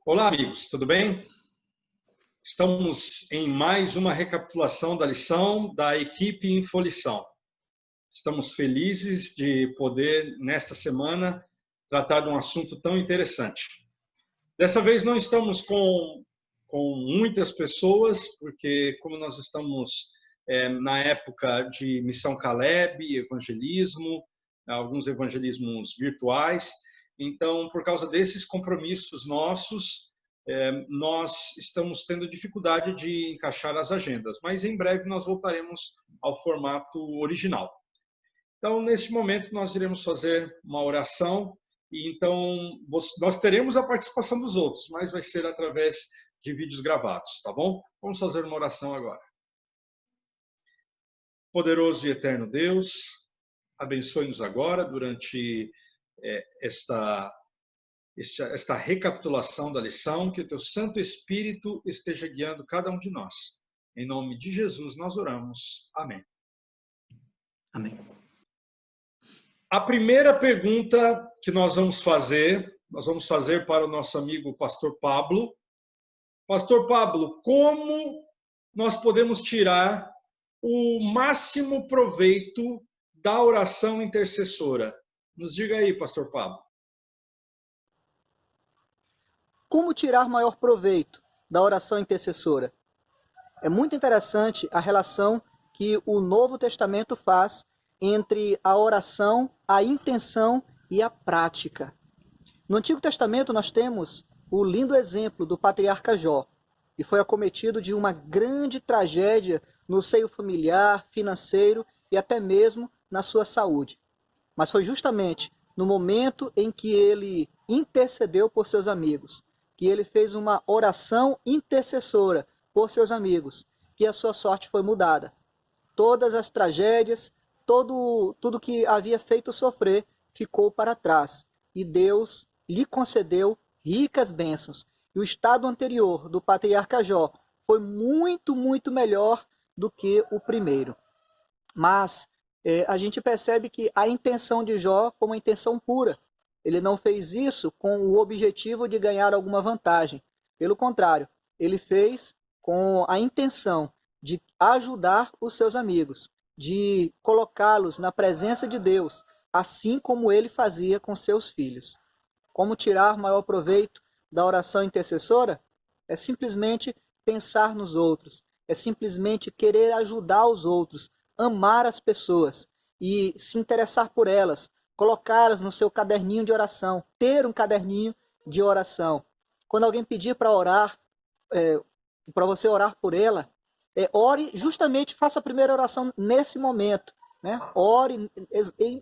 Olá, amigos, tudo bem? Estamos em mais uma recapitulação da lição da equipe Infolição. Estamos felizes de poder, nesta semana, tratar de um assunto tão interessante. Dessa vez não estamos com muitas pessoas, porque como nós estamos na época de Missão Caleb, evangelismo, alguns evangelismos virtuais, então, por causa desses compromissos nossos, nós estamos tendo dificuldade de encaixar as agendas, mas em breve nós voltaremos ao formato original. Então, nesse momento, nós iremos fazer uma oração, e então nós teremos a participação dos outros, mas vai ser através de vídeos gravados, tá bom? Vamos fazer uma oração agora. Poderoso e eterno Deus, abençoe-nos agora durante esta recapitulação da lição, que o teu Santo Espírito esteja guiando cada um de nós. Em nome de Jesus nós oramos. Amém. Amém. A primeira pergunta que nós vamos fazer para o nosso amigo Pastor Pablo. Pastor Pablo, como nós podemos tirar o máximo proveito da oração intercessora? Nos diga aí, Pastor Pablo. Como tirar maior proveito da oração intercessora? É muito interessante a relação que o Novo Testamento faz entre a oração, a intenção e a prática. No Antigo Testamento nós temos o lindo exemplo do patriarca Jó, que foi acometido de uma grande tragédia no seio familiar, financeiro e até mesmo na sua saúde. Mas foi justamente no momento em que ele intercedeu por seus amigos, que ele fez uma oração intercessora por seus amigos, que a sua sorte foi mudada. Todas as tragédias, tudo que havia feito sofrer ficou para trás. E Deus lhe concedeu ricas bênçãos. E o estado anterior do patriarca Jó foi muito, muito melhor do que o primeiro. Mas a gente percebe que a intenção de Jó foi uma intenção pura. Ele não fez isso com o objetivo de ganhar alguma vantagem. Pelo contrário, ele fez com a intenção de ajudar os seus amigos, de colocá-los na presença de Deus, assim como ele fazia com seus filhos. Como tirar maior proveito da oração intercessora? É simplesmente pensar nos outros, é simplesmente querer ajudar os outros, amar as pessoas e se interessar por elas, colocá-las no seu caderninho de oração, ter um caderninho de oração. Quando alguém pedir para orar, para você orar por ela, ore, justamente faça a primeira oração nesse momento, né? Ore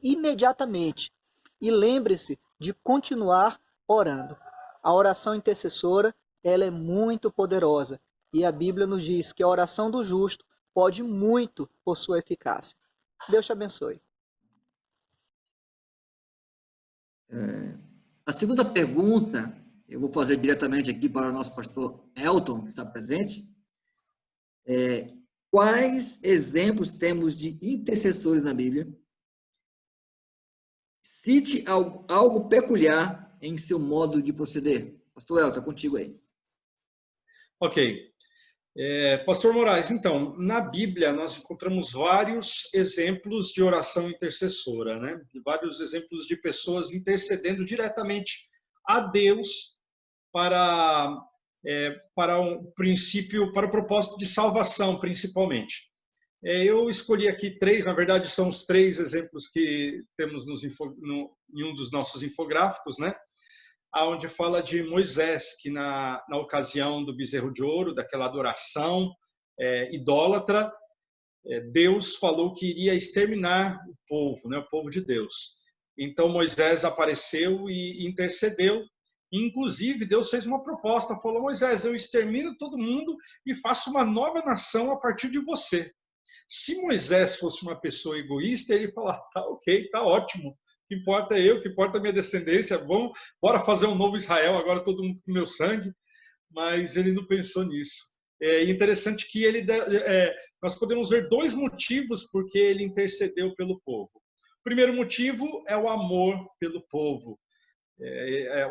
imediatamente e lembre-se de continuar orando. A oração intercessora, ela é muito poderosa e a Bíblia nos diz que a oração do justo pode muito por sua eficácia. Deus te abençoe. A segunda pergunta, eu vou fazer diretamente aqui para o nosso pastor Elton, que está presente. Quais exemplos temos de intercessores na Bíblia? Cite algo peculiar em seu modo de proceder. Pastor Elton, contigo aí. Ok. Pastor Moraes, então, na Bíblia nós encontramos vários exemplos de oração intercessora, né? Vários exemplos de pessoas intercedendo diretamente a Deus para um princípio, para o propósito de salvação, principalmente. Eu escolhi aqui três, na verdade são os três exemplos que temos em um dos nossos infográficos, né? Onde fala de Moisés, que na ocasião do bezerro de ouro, daquela adoração idólatra, Deus falou que iria exterminar o povo, né, o povo de Deus. Então Moisés apareceu e intercedeu. Inclusive, Deus fez uma proposta, falou: Moisés, eu extermino todo mundo e faço uma nova nação a partir de você. Se Moisés fosse uma pessoa egoísta, ele ia falar: tá ok, tá ótimo. O que importa é eu, o que importa é a minha descendência, bom, bora fazer um novo Israel, agora todo mundo com meu sangue. Mas ele não pensou nisso. É interessante que nós podemos ver dois motivos porque ele intercedeu pelo povo. O primeiro motivo é o amor pelo povo.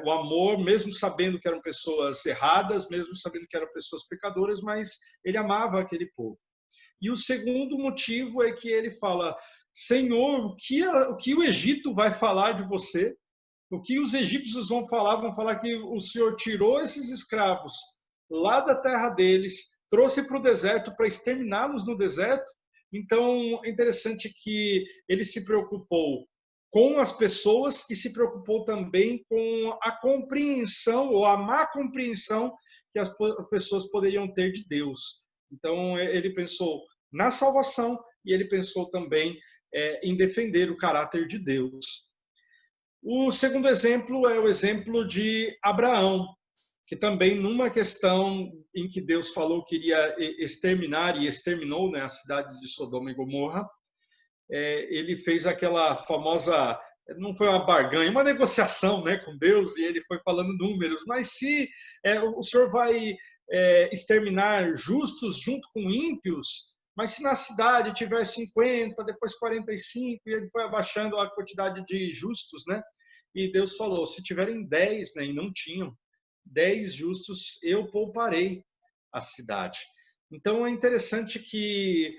O amor, mesmo sabendo que eram pessoas erradas, mesmo sabendo que eram pessoas pecadoras, mas ele amava aquele povo. E o segundo motivo é que ele fala: Senhor, o que o Egito vai falar de você? O que os egípcios vão falar? Vão falar que o Senhor tirou esses escravos lá da terra deles, trouxe para o deserto para exterminá-los no deserto. Então, é interessante que ele se preocupou com as pessoas e se preocupou também com a compreensão ou a má compreensão que as pessoas poderiam ter de Deus. Então, ele pensou na salvação e ele pensou também em defender o caráter de Deus. O segundo exemplo é o exemplo de Abraão, que também numa questão em que Deus falou que iria exterminar e exterminou, né, as cidades de Sodoma e Gomorra, ele fez aquela famosa, não foi uma barganha, uma negociação, né, com Deus, e ele foi falando números, mas se o Senhor vai exterminar justos junto com ímpios, mas se na cidade tiver 50, depois 45, e ele foi abaixando a quantidade de justos, né? E Deus falou, se tiverem 10, né, e não tinham, 10 justos, eu pouparei a cidade. Então é interessante que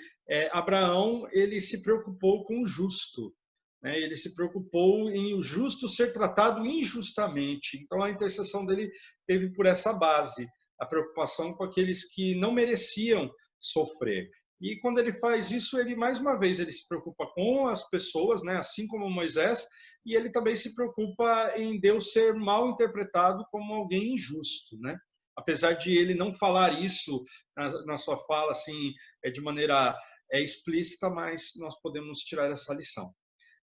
Abraão ele se preocupou com o justo, né? Ele se preocupou em o justo ser tratado injustamente. Então a intercessão dele teve por essa base, a preocupação com aqueles que não mereciam sofrer. E quando ele faz isso, ele mais uma vez ele se preocupa com as pessoas, né? Assim como Moisés, e ele também se preocupa em Deus ser mal interpretado como alguém injusto, né? Apesar de ele não falar isso na sua fala assim de maneira explícita, mas nós podemos tirar essa lição.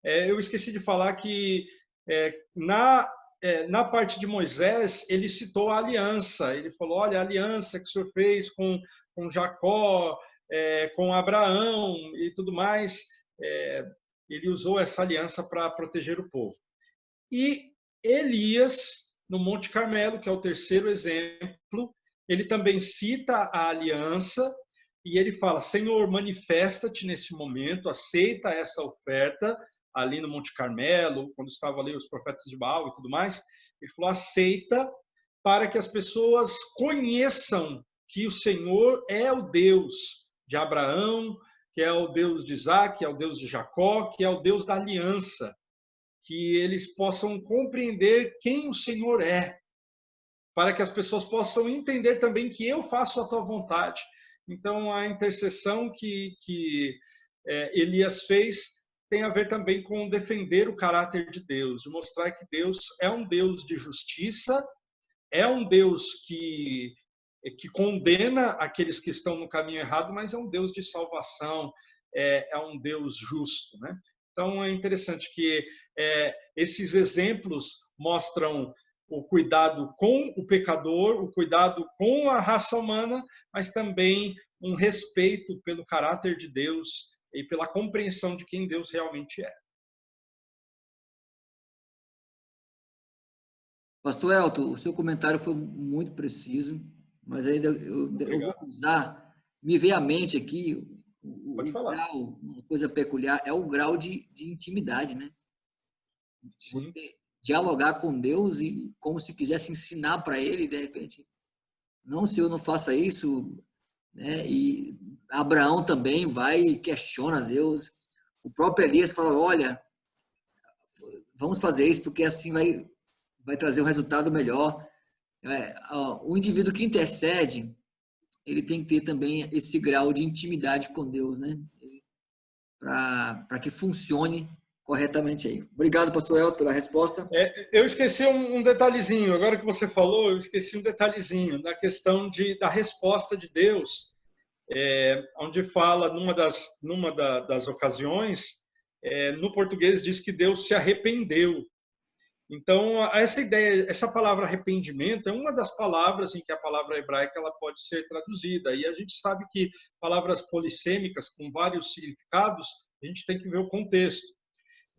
Eu esqueci de falar que na parte de Moisés, ele citou a aliança. Ele falou, olha, a aliança que o Senhor fez com Jacó, com Abraão e tudo mais, ele usou essa aliança para proteger o povo. E Elias, no Monte Carmelo, que é o terceiro exemplo, ele também cita a aliança e ele fala, Senhor, manifesta-te nesse momento, aceita essa oferta, ali no Monte Carmelo, quando estavam ali os profetas de Baal e tudo mais, ele falou, aceita para que as pessoas conheçam que o Senhor é o Deus de Abraão, que é o Deus de Isaac, que é o Deus de Jacó, que é o Deus da aliança, que eles possam compreender quem o Senhor é, para que as pessoas possam entender também que eu faço a tua vontade. Então, a intercessão que Elias fez tem a ver também com defender o caráter de Deus, de mostrar que Deus é um Deus de justiça, é um Deus que condena aqueles que estão no caminho errado, mas é um Deus de salvação, é um Deus justo, né? Então é interessante que esses exemplos mostram o cuidado com o pecador, o cuidado com a raça humana, mas também um respeito pelo caráter de Deus e pela compreensão de quem Deus realmente é. Pastor Elton, o seu comentário foi muito preciso, mas ainda eu vou usar, me veio à mente aqui Pode falar. grau, uma coisa peculiar, é o grau de intimidade, né? Sim. Você dialogar com Deus e como se quisesse ensinar para ele, de repente, não, Senhor, não faça isso, né? E Abraão também vai e questiona Deus. O próprio Elias fala, olha, vamos fazer isso porque assim vai trazer um resultado melhor. O indivíduo que intercede, ele tem que ter também esse grau de intimidade com Deus, né? Para que funcione corretamente aí. Obrigado, pastor Elton, pela resposta. Eu esqueci um detalhezinho, agora que você falou, eu esqueci um detalhezinho na questão da resposta de Deus, onde fala, numa das ocasiões, no português diz que Deus se arrependeu. Então, essa ideia, essa palavra arrependimento é uma das palavras em que a palavra hebraica ela pode ser traduzida. E a gente sabe que palavras polissêmicas com vários significados, a gente tem que ver o contexto.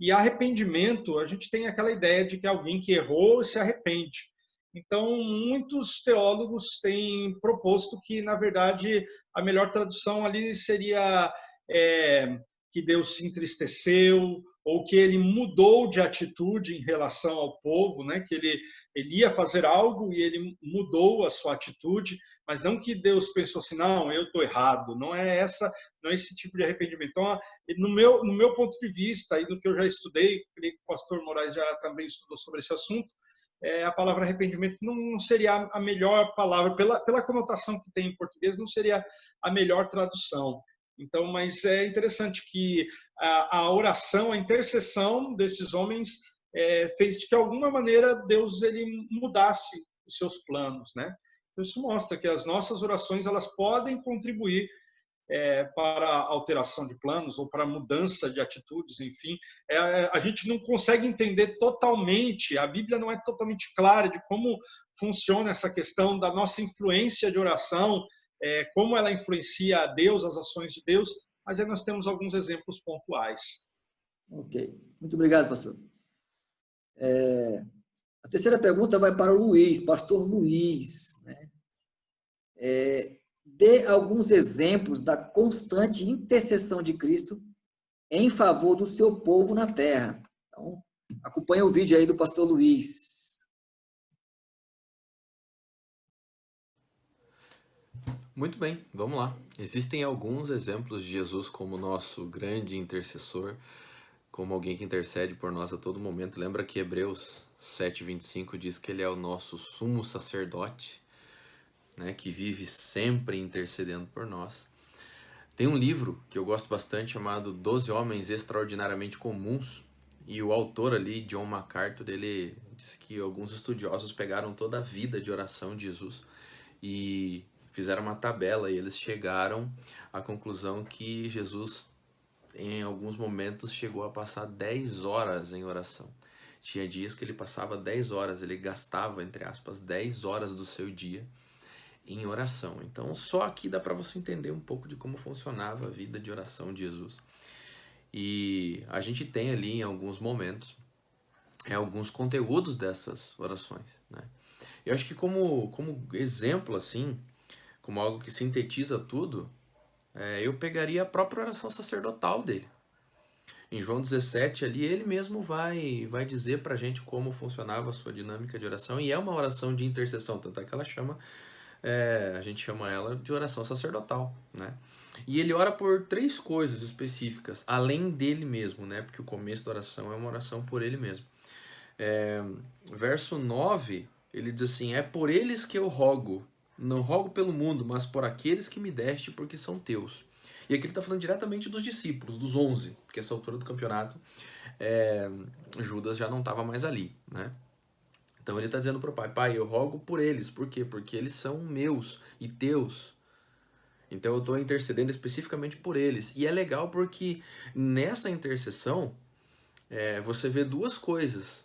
E arrependimento, a gente tem aquela ideia de que alguém que errou se arrepende. Então, muitos teólogos têm proposto que, na verdade, a melhor tradução ali seria que Deus se entristeceu ou que ele mudou de atitude em relação ao povo, né? Que ele ia fazer algo e ele mudou a sua atitude, mas não que Deus pensou assim, não, eu estou errado. Não é esse tipo de arrependimento. Então, no meu ponto de vista e do que eu já estudei, creio que o pastor Moraes já também estudou sobre esse assunto, a palavra arrependimento não seria a melhor palavra, pela conotação que tem em português, não seria a melhor tradução. Então, mas é interessante que a oração, a intercessão desses homens fez de que, de alguma maneira, Deus ele mudasse os seus planos, né? Então, isso mostra que as nossas orações elas podem contribuir para a alteração de planos ou para a mudança de atitudes, enfim. A gente não consegue entender totalmente, a Bíblia não é totalmente clara de como funciona essa questão da nossa influência de oração, como ela influencia a Deus, as ações de Deus, mas aí nós temos alguns exemplos pontuais. Ok, muito obrigado, pastor. A terceira pergunta vai para o Luiz, pastor Luiz, né? Dê alguns exemplos da constante intercessão de Cristo em favor do seu povo na terra. Então, acompanhe o vídeo aí do pastor Luiz. Muito bem, vamos lá. Existem alguns exemplos de Jesus como nosso grande intercessor, como alguém que intercede por nós a todo momento. Lembra que Hebreus 7:25 diz que ele é o nosso sumo sacerdote, né, que vive sempre intercedendo por nós. Tem um livro que eu gosto bastante chamado 12 Homens Extraordinariamente Comuns, e o autor ali, John MacArthur, ele diz que alguns estudiosos pegaram toda a vida de oração de Jesus e fizeram uma tabela e eles chegaram à conclusão que Jesus, em alguns momentos, chegou a passar 10 horas em oração. Tinha dias que ele passava 10 horas, ele gastava, entre aspas, 10 horas do seu dia em oração. Então, só aqui dá para você entender um pouco de como funcionava a vida de oração de Jesus. E a gente tem ali, em alguns momentos, alguns conteúdos dessas orações, né? Eu acho que como exemplo, assim, como algo que sintetiza tudo, eu pegaria a própria oração sacerdotal dele. Em João 17, ali, ele mesmo vai dizer pra gente como funcionava a sua dinâmica de oração, e é uma oração de intercessão, tanto é que ela chama, a gente chama ela de oração sacerdotal, né? E ele ora por 3 coisas específicas, além dele mesmo, né? Porque o começo da oração é uma oração por ele mesmo. Verso 9, ele diz assim, é por eles que eu rogo, não rogo pelo mundo, mas por aqueles que me deste, porque são teus. E aqui ele está falando diretamente dos discípulos, dos 11, porque essa altura do campeonato, Judas já não estava mais ali, né? Então ele está dizendo para o pai, pai, eu rogo por eles. Por quê? Porque eles são meus e teus. Então eu estou intercedendo especificamente por eles. E é legal porque nessa intercessão, você vê 2 coisas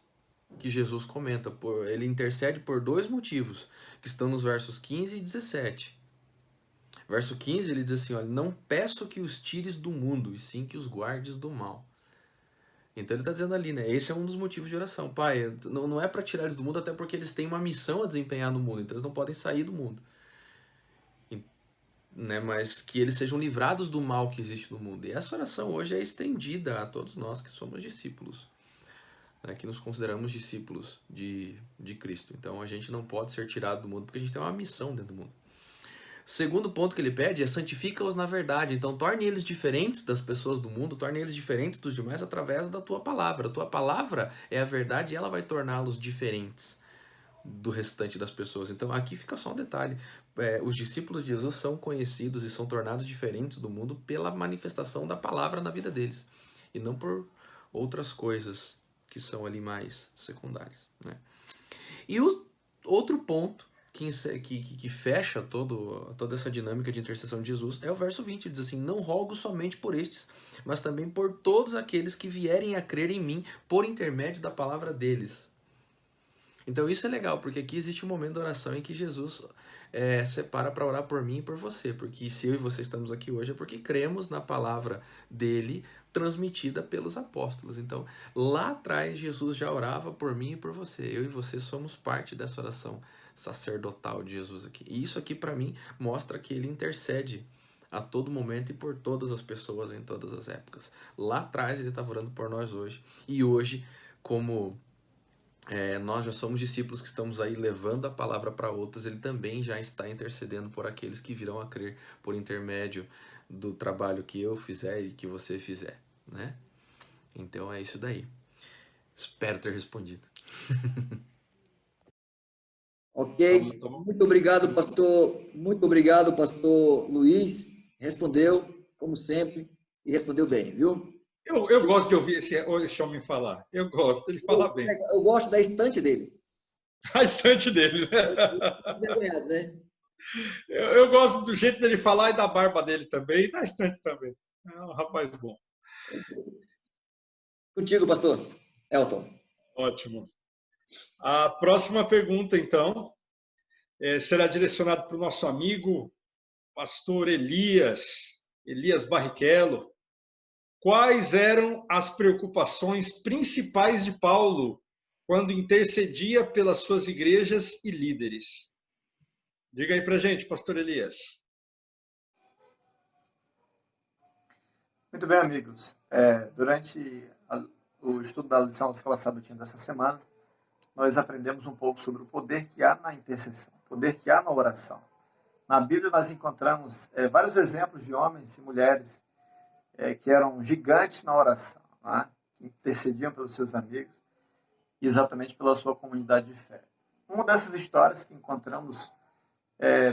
que Jesus comenta. Ele intercede por 2 motivos, que estão nos versos 15 e 17. Verso 15 ele diz assim, olha, não peço que os tires do mundo, e sim que os guardes do mal. Então ele está dizendo ali, né? Esse é um dos motivos de oração. Pai, não é para tirar eles do mundo, até porque eles têm uma missão a desempenhar no mundo, então eles não podem sair do mundo. Né? Mas que eles sejam livrados do mal que existe no mundo. E essa oração hoje é estendida a todos nós que somos discípulos, né? Que nos consideramos discípulos de Cristo. Então a gente não pode ser tirado do mundo, porque a gente tem uma missão dentro do mundo. Segundo ponto que ele pede é santifica-os na verdade. Então torne eles diferentes das pessoas do mundo, torne eles diferentes dos demais através da tua palavra. A tua palavra é a verdade e ela vai torná-los diferentes do restante das pessoas. Então aqui fica só um detalhe. Os discípulos de Jesus são conhecidos e são tornados diferentes do mundo pela manifestação da palavra na vida deles. E não por outras coisas que são ali mais secundárias, né? E o outro ponto que fecha toda essa dinâmica de intercessão de Jesus é o verso 20, ele diz assim, não rogo somente por estes, mas também por todos aqueles que vierem a crer em mim por intermédio da palavra deles. Então isso é legal, porque aqui existe um momento da oração em que Jesus separa para orar por mim e por você, porque se eu e você estamos aqui hoje é porque cremos na palavra dele transmitida pelos apóstolos. Então lá atrás Jesus já orava por mim e por você, eu e você somos parte dessa oração sacerdotal de Jesus aqui. E isso aqui para mim mostra que ele intercede a todo momento e por todas as pessoas em todas as épocas. Lá atrás ele estava orando por nós hoje. E hoje, como nós já somos discípulos que estamos aí levando a palavra para outros, ele também já está intercedendo por aqueles que virão a crer por intermédio do trabalho que eu fizer e que você fizer, né? Então é isso daí. Espero ter respondido. Ok. Muito obrigado, pastor. Muito obrigado, pastor Luiz. Respondeu, como sempre, e respondeu bem, viu? Eu gosto de ouvir esse homem falar. Eu gosto, ele fala bem. Eu gosto da estante dele. A estante dele, né? Envergonhado, né? Eu gosto do jeito dele falar e da barba dele também, e da estante também. É um rapaz bom. Contigo, pastor Elton. Ótimo. A próxima pergunta, então, será direcionada para o nosso amigo, pastor Elias Barrichello. Quais eram as preocupações principais de Paulo quando intercedia pelas suas igrejas e líderes? Diga aí para a gente, pastor Elias. Muito bem, amigos. Durante o estudo da lição da Escola Sabatina dessa semana, nós aprendemos um pouco sobre o poder que há na intercessão, o poder que há na oração. Na Bíblia nós encontramos vários exemplos de homens e mulheres que eram gigantes na oração, né? Que intercediam pelos seus amigos e exatamente pela sua comunidade de fé. Uma dessas histórias que encontramos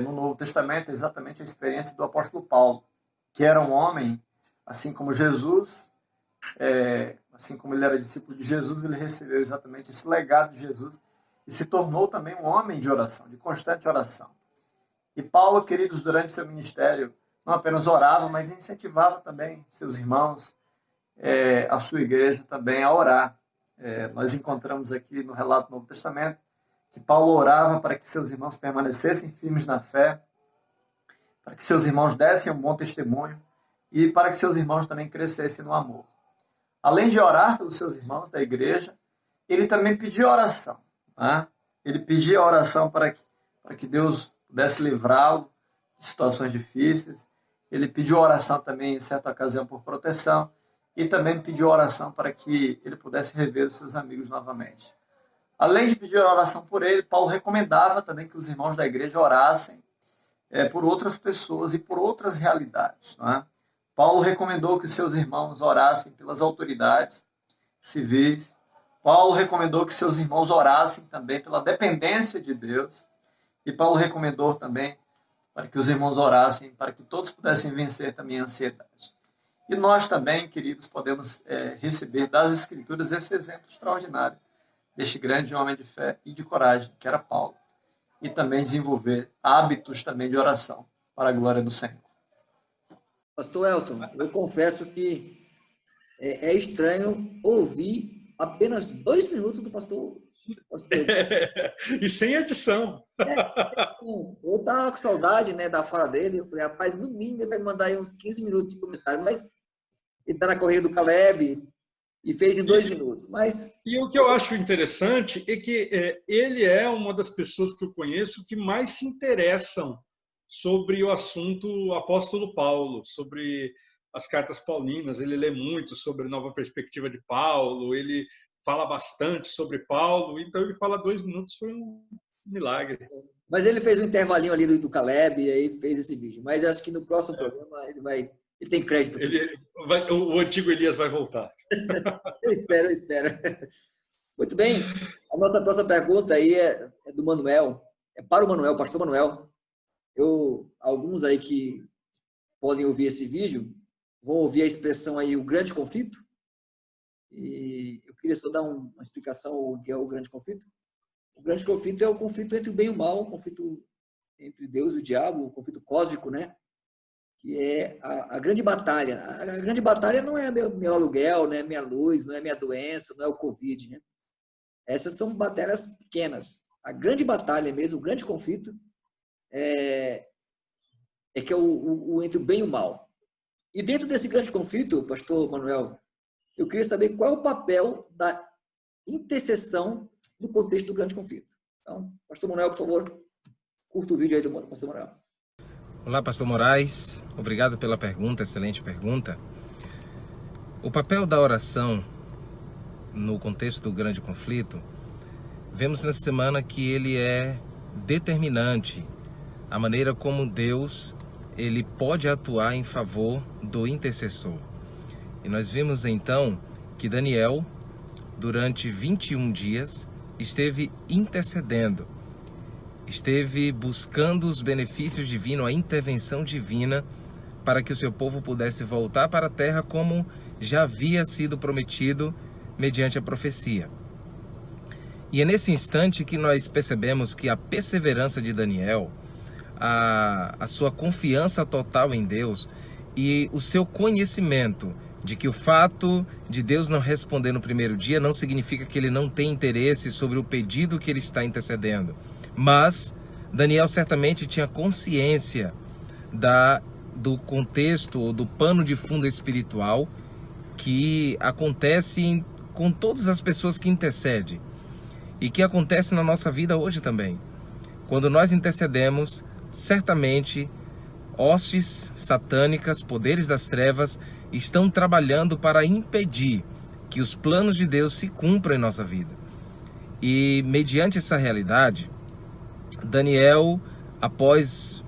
no Novo Testamento é exatamente a experiência do apóstolo Paulo, que era um homem, assim como Jesus, assim como ele era discípulo de Jesus, ele recebeu exatamente esse legado de Jesus e se tornou também um homem de oração, de constante oração. E Paulo, queridos, durante seu ministério, não apenas orava, mas incentivava também seus irmãos, a sua igreja também a orar. Nós encontramos aqui no relato do Novo Testamento que Paulo orava para que seus irmãos permanecessem firmes na fé, para que seus irmãos dessem um bom testemunho e para que seus irmãos também crescessem no amor. Além de orar pelos seus irmãos da igreja, ele também pedia oração. Né? Ele pedia oração para que Deus pudesse livrá-lo de situações difíceis. Ele pediu oração também, em certa ocasião, por proteção. E também pediu oração para que ele pudesse rever os seus amigos novamente. Além de pedir oração por ele, Paulo recomendava também que os irmãos da igreja orassem por outras pessoas e por outras realidades. Não é? Paulo recomendou que seus irmãos orassem pelas autoridades civis. Paulo recomendou que seus irmãos orassem também pela dependência de Deus. E Paulo recomendou também para que os irmãos orassem, para que todos pudessem vencer também a ansiedade. E nós também, queridos, podemos receber das Escrituras esse exemplo extraordinário deste grande homem de fé e de coragem, que era Paulo. E também desenvolver hábitos também de oração para a glória do Senhor. Pastor Elton, eu confesso que é estranho ouvir apenas 2 minutos do pastor. E sem edição. Eu estava com saudade, né, da fala dele. Eu falei, rapaz, no mínimo ele vai mandar aí uns 15 minutos de comentário, mas ele está na corrida do Caleb e fez em 2 minutos. E o que eu acho interessante é que ele é uma das pessoas que eu conheço que mais se interessam sobre o assunto apóstolo Paulo, sobre as cartas paulinas. Ele lê muito sobre a nova perspectiva de Paulo, ele fala bastante sobre Paulo, então ele fala 2 minutos, foi um milagre. Mas ele fez um intervalinho ali do Caleb e aí fez esse vídeo. Mas acho que no próximo programa ele tem crédito. O antigo Elias vai voltar. Eu espero. Muito bem. A nossa próxima pergunta aí é do Manuel. É para o Manuel, pastor Manuel. Alguns aí que podem ouvir esse vídeo vão ouvir a expressão aí, o grande conflito. E eu queria só dar uma explicação o que é o grande conflito. O grande conflito é o conflito entre o bem e o mal, o conflito entre Deus e o diabo, o conflito cósmico, né? Que é a grande batalha. A grande batalha não é meu aluguel, não é minha luz, não é minha doença, não é o Covid, né? Essas são batalhas pequenas. A grande batalha mesmo, o grande conflito é que é o entre o bem e o mal. E dentro desse grande conflito, pastor Manuel, eu queria saber qual é o papel da intercessão no contexto do grande conflito. Então, pastor Manuel, por favor, curta o vídeo aí do pastor Manuel. Olá, pastor Moraes. Obrigado pela pergunta, excelente pergunta. O papel da oração no contexto do grande conflito, vemos nessa semana que ele é determinante. A maneira como Deus ele pode atuar em favor do intercessor. E nós vimos então que Daniel, durante 21 dias, esteve intercedendo, esteve buscando os benefícios divinos, a intervenção divina, para que o seu povo pudesse voltar para a terra como já havia sido prometido mediante a profecia. E é nesse instante que nós percebemos que a perseverança de Daniel, a sua confiança total em Deus e o seu conhecimento de que o fato de Deus não responder no primeiro dia não significa que ele não tem interesse sobre o pedido que ele está intercedendo. Mas Daniel certamente tinha consciência do contexto ou do pano de fundo espiritual que acontece com todas as pessoas que intercedem e que acontece na nossa vida hoje também. Quando nós intercedemos, certamente hostes satânicas, poderes das trevas, estão trabalhando para impedir que os planos de Deus se cumpram em nossa vida. E mediante essa realidade, Daniel, após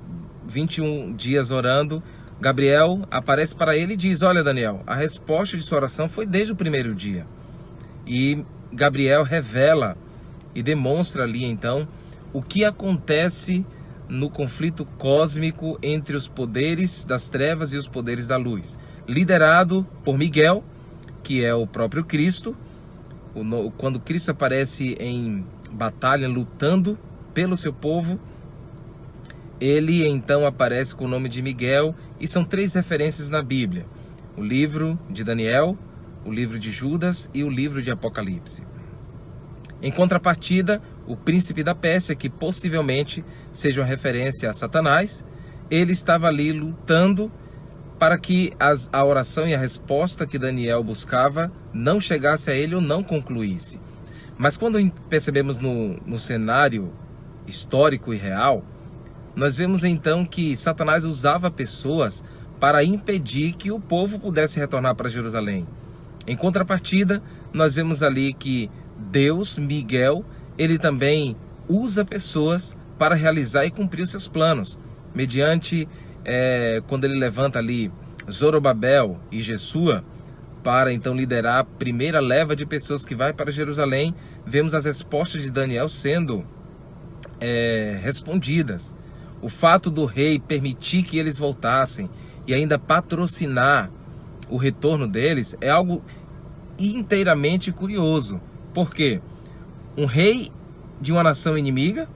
21 dias orando, Gabriel aparece para ele e diz: olha, Daniel, a resposta de sua oração foi desde o primeiro dia. E Gabriel revela e demonstra ali então o que acontece no conflito cósmico entre os poderes das trevas e os poderes da luz, liderado por Miguel, que é o próprio Cristo. Quando Cristo aparece em batalha, lutando pelo seu povo, ele então aparece com o nome de Miguel, e são 3 referências na Bíblia: o livro de Daniel, o livro de Judas e o livro de Apocalipse. Em contrapartida, o príncipe da Pérsia, que possivelmente seja uma referência a Satanás, ele estava ali lutando para que a oração e a resposta que Daniel buscava não chegasse a ele ou não concluísse. Mas quando percebemos no cenário histórico e real, nós vemos então que Satanás usava pessoas para impedir que o povo pudesse retornar para Jerusalém. Em contrapartida, nós vemos ali que Deus, Miguel, ele também usa pessoas para realizar e cumprir os seus planos. Mediante, quando ele levanta ali Zorobabel e Jesua, para então liderar a primeira leva de pessoas que vai para Jerusalém, vemos as respostas de Daniel sendo respondidas. O fato do rei permitir que eles voltassem e ainda patrocinar o retorno deles é algo inteiramente curioso. Por quê? Um rei de uma nação inimiga,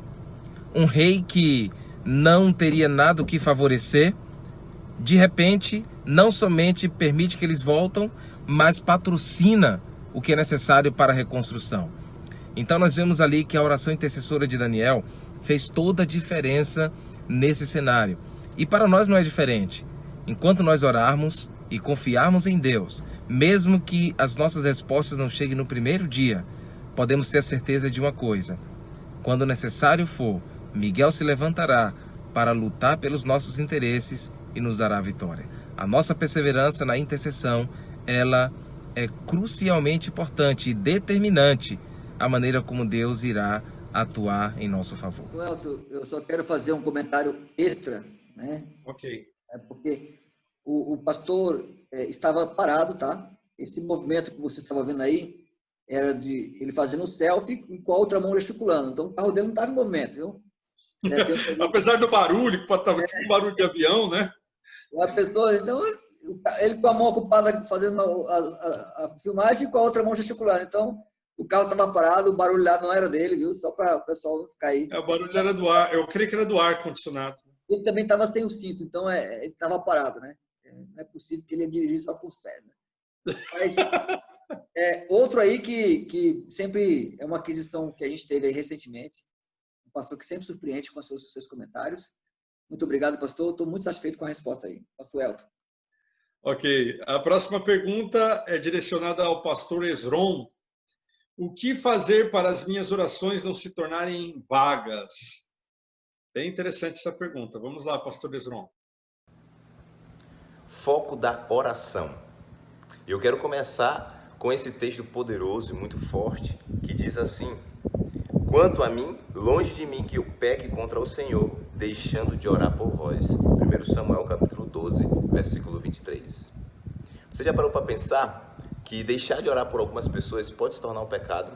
um rei que não teria nada o que favorecer, de repente, não somente permite que eles voltem, mas patrocina o que é necessário para a reconstrução. Então nós vemos ali que a oração intercessora de Daniel fez toda a diferença nesse cenário. E para nós não é diferente. Enquanto nós orarmos e confiarmos em Deus, mesmo que as nossas respostas não cheguem no primeiro dia, podemos ter a certeza de uma coisa: quando necessário for, Miguel se levantará para lutar pelos nossos interesses e nos dará a vitória. A nossa perseverança na intercessão, ela é crucialmente importante e determinante a maneira como Deus irá atuar em nosso favor. Elton, eu só quero fazer um comentário extra, né? Ok. Porque o pastor estava parado, tá? Esse movimento que você estava vendo aí era de ele fazendo um selfie e com a outra mão gesticulando. Então o carro dele não estava em movimento, viu? Apesar do barulho, que estava tipo um barulho de avião, né? A pessoa, então, ele com a mão ocupada fazendo a filmagem e com a outra mão gesticulando. Então, o carro estava parado, o barulho lá não era dele, viu? Só para o pessoal ficar aí. O barulho era do ar, eu creio que era do ar-condicionado. Ele também estava sem o cinto, então ele estava parado, né? Não é possível que ele ia dirigir só com os pés, né? Mas, outro aí que sempre é uma aquisição que a gente teve aí recentemente, um pastor que sempre surpreende com os seus comentários. Muito obrigado, pastor. Estou muito satisfeito com a resposta aí. Pastor Elton. Ok. A próxima pergunta é direcionada ao pastor Esron. O que fazer para as minhas orações não se tornarem vagas? Bem interessante essa pergunta. Vamos lá, pastor Esron. Foco da oração. Eu quero começar com esse texto poderoso e muito forte que diz assim: quanto a mim, longe de mim que eu peque contra o Senhor, deixando de orar por vós. 1 Samuel capítulo 12, versículo 23. Você já parou para pensar que deixar de orar por algumas pessoas pode se tornar um pecado?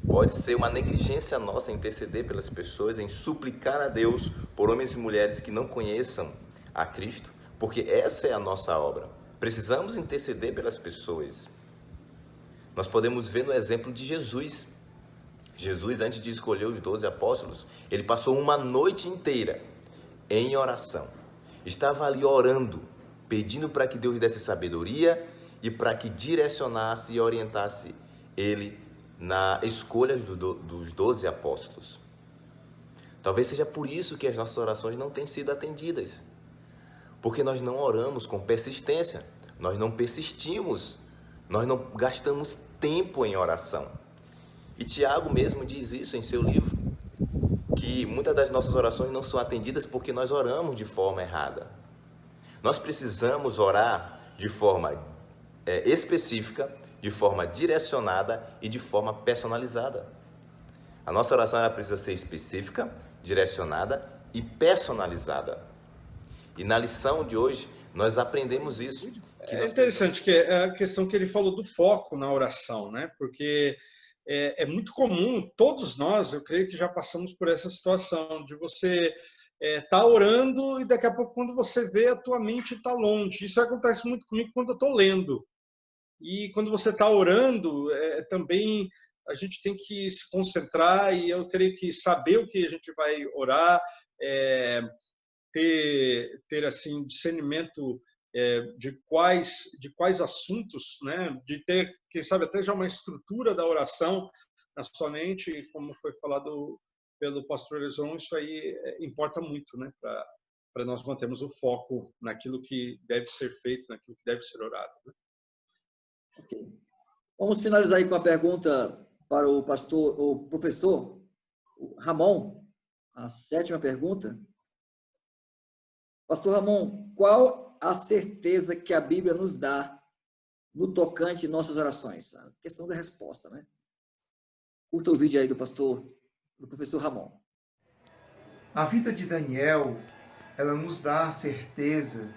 Pode ser uma negligência nossa em interceder pelas pessoas, em suplicar a Deus por homens e mulheres que não conheçam a Cristo, porque essa é a nossa obra. Precisamos interceder pelas pessoas. Nós podemos ver no exemplo de Jesus. Jesus, antes de escolher os 12 apóstolos, ele passou uma noite inteira em oração. Estava ali orando, pedindo para que Deus desse sabedoria e para que direcionasse e orientasse ele na escolha dos 12 apóstolos. Talvez seja por isso que as nossas orações não têm sido atendidas. Porque nós não oramos com persistência, nós não persistimos, nós não gastamos tempo em oração. E Tiago mesmo diz isso em seu livro, que muitas das nossas orações não são atendidas porque nós oramos de forma errada. Nós precisamos orar de forma específica, de forma direcionada e de forma personalizada. A nossa oração ela precisa ser específica, direcionada e personalizada. E na lição de hoje, nós aprendemos isso. É interessante que é a questão que ele falou do foco na oração, né? Porque é muito comum, todos nós, eu creio que já passamos por essa situação de você tá orando e daqui a pouco, quando você vê, a tua mente está longe. Isso acontece muito comigo quando eu estou lendo. E quando você está orando, também a gente tem que se concentrar e eu creio que saber o que a gente vai orar, ter assim discernimento de quais assuntos, né? De ter, quem sabe, até já uma estrutura da oração na sua mente, e como foi falado pelo pastor Esron, isso aí importa muito, né? Para nós mantermos o foco naquilo que deve ser feito, naquilo que deve ser orado, né? Okay. Vamos finalizar aí com a pergunta para o professor Ramon, a 7ª pergunta. Pastor Ramon, qual a certeza que a Bíblia nos dá no tocante em nossas orações? A questão da resposta, né? Curta o vídeo aí do professor Ramon. A vida de Daniel, ela nos dá a certeza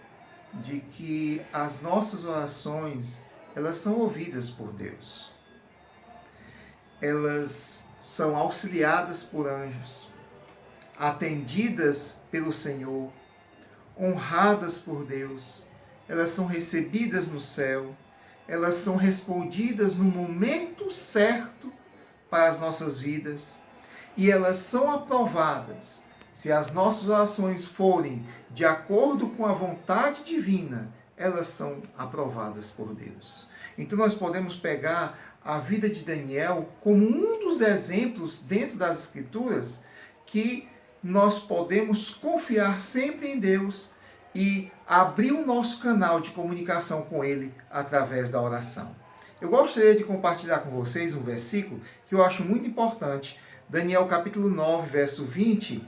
de que as nossas orações, elas são ouvidas por Deus. Elas são auxiliadas por anjos, atendidas pelo Senhor, honradas por Deus, elas são recebidas no céu, elas são respondidas no momento certo para as nossas vidas e elas são aprovadas se as nossas orações forem de acordo com a vontade divina, elas são aprovadas por Deus. Então nós podemos pegar a vida de Daniel como um dos exemplos dentro das Escrituras que nós podemos confiar sempre em Deus e abrir o nosso canal de comunicação com Ele através da oração. Eu gostaria de compartilhar com vocês um versículo que eu acho muito importante. Daniel capítulo 9, verso 20,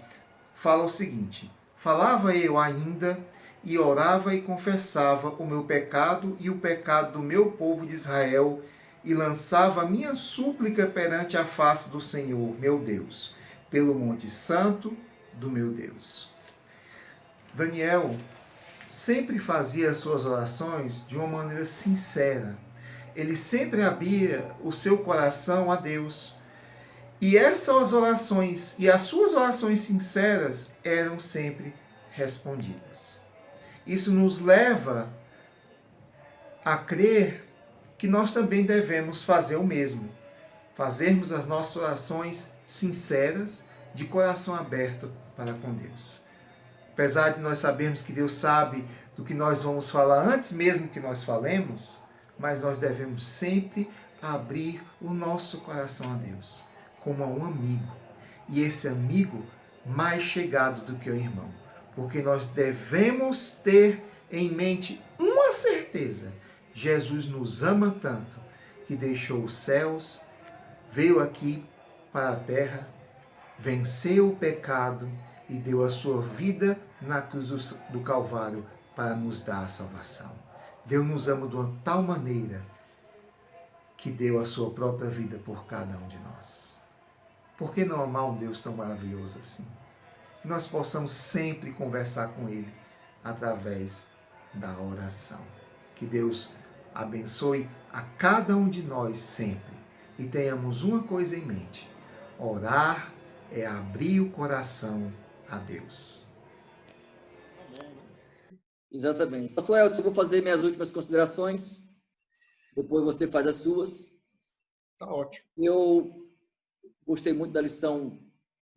fala o seguinte: falava eu ainda e orava e confessava o meu pecado e o pecado do meu povo de Israel e lançava a minha súplica perante a face do Senhor, meu Deus, pelo monte santo do meu Deus. Daniel sempre fazia as suas orações de uma maneira sincera. Ele sempre abria o seu coração a Deus. E essas orações, e as suas orações sinceras eram sempre respondidas. Isso nos leva a crer que nós também devemos fazer o mesmo. Fazermos as nossas orações sinceras, de coração aberto para com Deus. Apesar de nós sabermos que Deus sabe do que nós vamos falar antes mesmo que nós falemos, mas nós devemos sempre abrir o nosso coração a Deus, como a um amigo. E esse amigo mais chegado do que o irmão. Porque nós devemos ter em mente uma certeza: Jesus nos ama tanto que deixou os céus, veio aqui para a terra, venceu o pecado e deu a sua vida na cruz do Calvário para nos dar a salvação. Deus nos ama de uma tal maneira que deu a sua própria vida por cada um de nós. Por que não amar um Deus tão maravilhoso assim? Que nós possamos sempre conversar com Ele através da oração. Que Deus abençoe a cada um de nós sempre. E tenhamos uma coisa em mente: orar é abrir o coração a Deus. Exatamente. Pastor Elton, eu vou fazer minhas últimas considerações, depois você faz as suas. Tá ótimo. Eu gostei muito da lição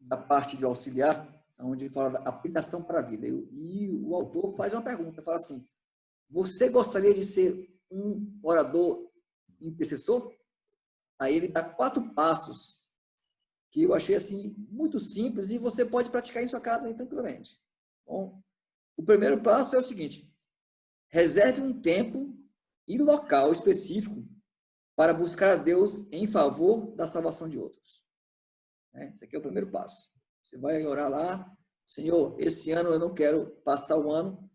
da parte de auxiliar, onde fala da aplicação para a vida. E o autor faz uma pergunta, fala assim: você gostaria de ser um orador intercessor? Aí ele dá 4 passos que eu achei assim muito simples e você pode praticar em sua casa aí, tranquilamente. Bom, o primeiro passo é o seguinte: reserve um tempo e local específico para buscar a Deus em favor da salvação de outros. Esse aqui é o primeiro passo. Você vai orar lá: Senhor, esse ano eu não quero passar o ano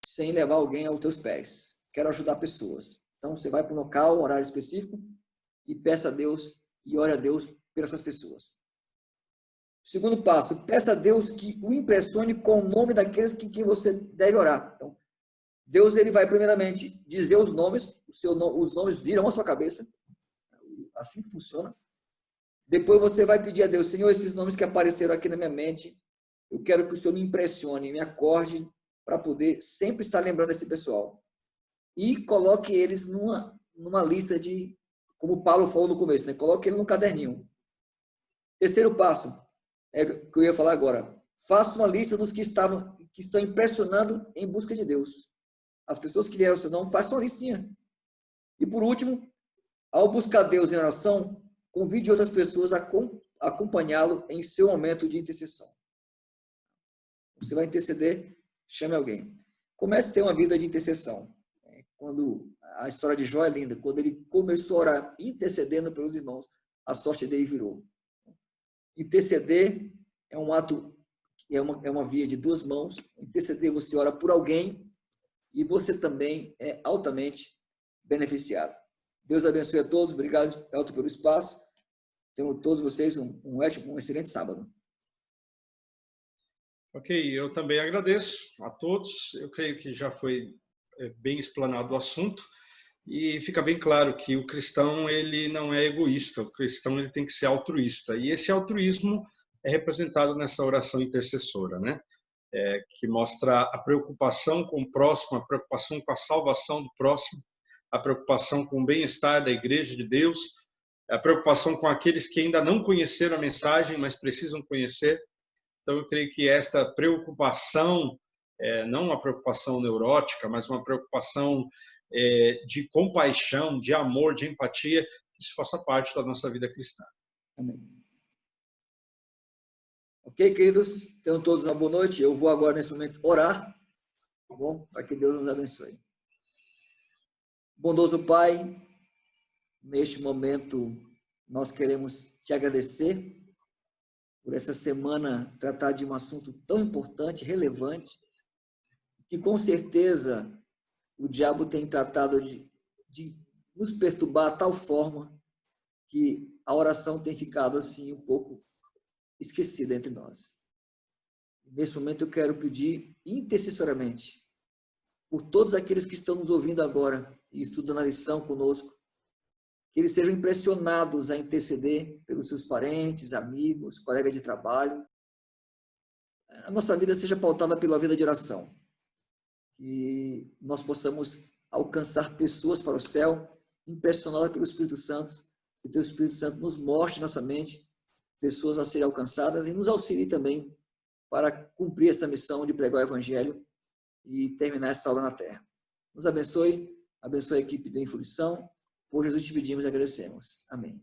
sem levar alguém aos teus pés. Quero ajudar pessoas. Então, você vai para um local, um horário específico, e peça a Deus e ore a Deus por essas pessoas. Segundo passo: peça a Deus que o impressione com o nome daqueles que você deve orar. Então, Deus ele vai primeiramente dizer os nomes, os nomes virão à sua cabeça. Assim que funciona. Depois você vai pedir a Deus: Senhor, esses nomes que apareceram aqui na minha mente, eu quero que o Senhor me impressione, me acorde para poder sempre estar lembrando esse pessoal. E coloque eles numa lista de, como Paulo falou no começo, né? Coloque ele num caderninho. Terceiro passo, é o que eu ia falar agora: faça uma lista dos que estão impressionando em busca de Deus. As pessoas que vieram ao seu nome, faça uma listinha. E por último, ao buscar Deus em oração, convide outras pessoas a acompanhá-lo em seu momento de intercessão. Você vai interceder, chame alguém. Comece a ter uma vida de intercessão. Quando a história de Jó é linda, quando ele começou a orar intercedendo pelos irmãos, a sorte dele virou. Interceder é um ato, é uma via de 2 mãos. Interceder, você ora por alguém e você também é altamente beneficiado. Deus abençoe a todos. Obrigado, Elton, pelo espaço. Tenham todos vocês um excelente sábado. Ok, eu também agradeço a todos. Eu creio que já foi bem explanado o assunto e fica bem claro que o cristão ele não é egoísta, o cristão ele tem que ser altruísta, e esse altruísmo é representado nessa oração intercessora, né? Que mostra a preocupação com o próximo, a preocupação com a salvação do próximo, a preocupação com o bem-estar da Igreja de Deus, a preocupação com aqueles que ainda não conheceram a mensagem, mas precisam conhecer. Então, eu creio que esta preocupação, não uma preocupação neurótica, mas uma preocupação de compaixão, de amor, de empatia, que isso faça parte da nossa vida cristã. Amém. Ok, queridos? Tenham todos uma boa noite. Eu vou agora, nesse momento, orar, tá bom? Para que Deus nos abençoe. Bondoso Pai, neste momento, nós queremos te agradecer por essa semana tratar de um assunto tão importante, relevante, que com certeza o diabo tem tratado de nos perturbar de tal forma que a oração tem ficado assim um pouco esquecida entre nós. Nesse momento eu quero pedir intercessoriamente por todos aqueles que estão nos ouvindo agora e estudando a lição conosco, que eles sejam impressionados a interceder pelos seus parentes, amigos, colegas de trabalho. A nossa vida seja pautada pela vida de oração. Que nós possamos alcançar pessoas para o céu, impressionadas pelo Espírito Santo, que o Teu Espírito Santo nos mostre nossa mente pessoas a serem alcançadas e nos auxilie também para cumprir essa missão de pregar o Evangelho e terminar essa obra na terra. Nos abençoe, abençoe a equipe da Infolição. Por Jesus te pedimos e agradecemos. Amém.